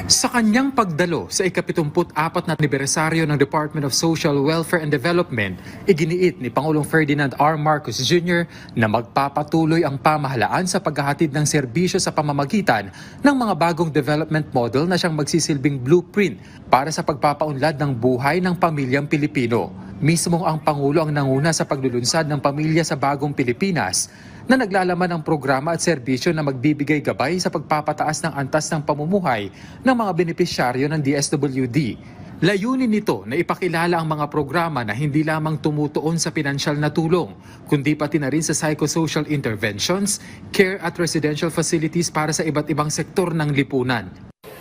Sa kanyang pagdalo sa ika-74 na anibersaryo ng Department of Social Welfare and Development, iginiit ni Pangulong Ferdinand R. Marcos Jr. na magpapatuloy ang pamahalaan sa paghahatid ng serbisyo sa pamamagitan ng mga bagong development model na siyang magsisilbing blueprint para sa pagpapaunlad ng buhay ng pamilyang Pilipino. Mismong ang Pangulo ang nanguna sa paglulunsad ng Pamilya sa Bagong Pilipinas na naglalaman ng programa at serbisyo na magbibigay gabay sa pagpapataas ng antas ng pamumuhay ng mga benepisyaryo ng DSWD. Layunin nito na ipakilala ang mga programa na hindi lamang tumutuon sa pinansyal na tulong, kundi pati na rin sa psychosocial interventions, care at residential facilities para sa iba't ibang sektor ng lipunan.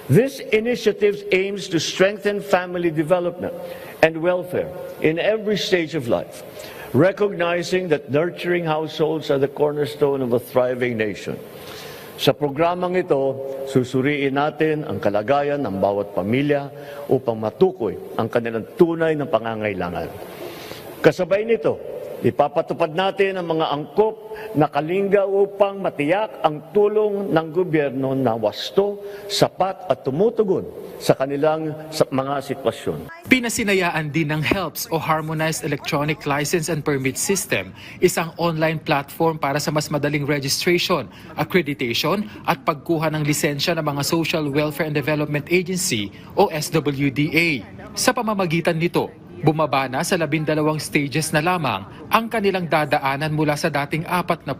This initiative aims to strengthen family development and welfare in every stage of life, recognizing that nurturing households are the cornerstone of a thriving nation. Sa programang ito, susuriin natin ang kalagayan ng bawat pamilya upang matukoy ang kanilang tunay na pangangailangan. Kasabay nito, ipapatupad natin ang mga angkop na kalinga upang matiyak ang tulong ng gobyerno na wasto, sapat at tumutugon sa kanilang mga sitwasyon. Pinasinayaan din ng HELPS o Harmonized Electronic License and Permit System, isang online platform para sa mas madaling registration, accreditation at pagkuha ng lisensya ng mga Social Welfare and Development Agency o SWDA. Sa pamamagitan nito, bumaba na sa 12 stages na lamang ang kanilang dadaanan mula sa dating 49.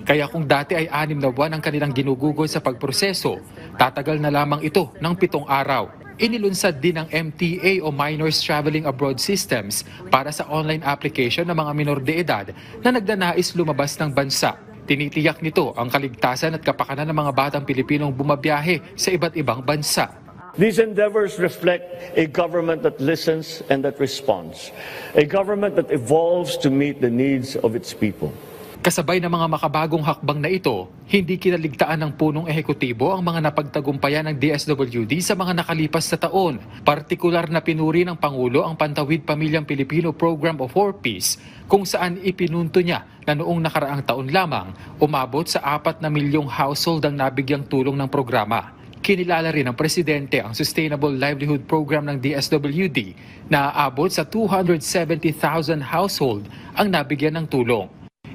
Kaya kung dati ay 6 na buwan ang kanilang ginugugol sa pagproseso, tatagal na lamang ito ng 7 araw. Inilunsad din ng MTA o Minors Traveling Abroad Systems para sa online application ng mga minor de edad na nagnanais lumabas ng bansa. Tinitiyak nito ang kaligtasan at kapakanan ng mga batang Pilipinong bumabiyahe sa iba't ibang bansa. These endeavors reflect a government that listens and that responds, a government that evolves to meet the needs of its people. Kasabay ng mga makabagong hakbang na ito, hindi kinaligtaan ng punong ehekutibo ang mga napagtagumpayan ng DSWD sa mga nakalipas na taon. Partikular na pinuri ng Pangulo ang Pantawid Pamilyang Pilipino Program of 4Ps, kung saan ipinunto niya na noong nakaraang taon lamang, umabot sa 4 na milyong household ang nabigyang tulong ng programa. Kinilala rin ng Presidente ang Sustainable Livelihood Program ng DSWD na aabot sa 270,000 household ang nabigyan ng tulong.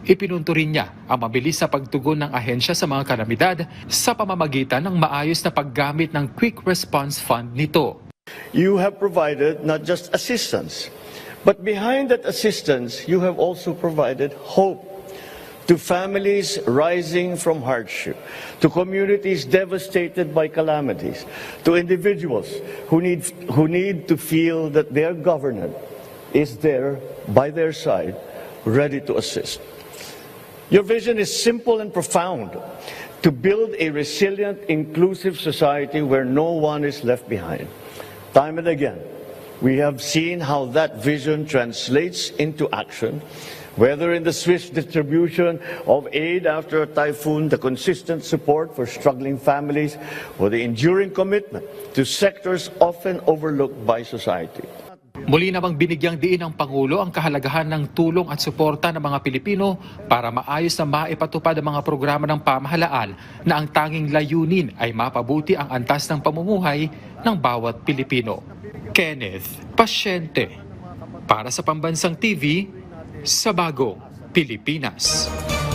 Ipinunto rin niya ang mabilis na pagtugon ng ahensya sa mga kalamidad sa pamamagitan ng maayos na paggamit ng Quick Response Fund nito. You have provided not just assistance, but behind that assistance, you have also provided hope to families rising from hardship, to communities devastated by calamities, to individuals who need to feel that their government is there by their side, ready to assist. Your vision is simple and profound: to build a resilient, inclusive society where no one is left behind. Time and again, we have seen how that vision translates into action, whether in the swift distribution of aid after a typhoon, the consistent support for struggling families, or the enduring commitment to sectors often overlooked by society. Muli namang binigyang diin ng Pangulo ang kahalagahan ng tulong at suporta ng mga Pilipino para maayos na maipatupad ang mga programa ng pamahalaan na ang tanging layunin ay mapabuti ang antas ng pamumuhay ng bawat Pilipino. Kenneth Pasyente, para sa Pambansang TV, sa Bagong Pilipinas.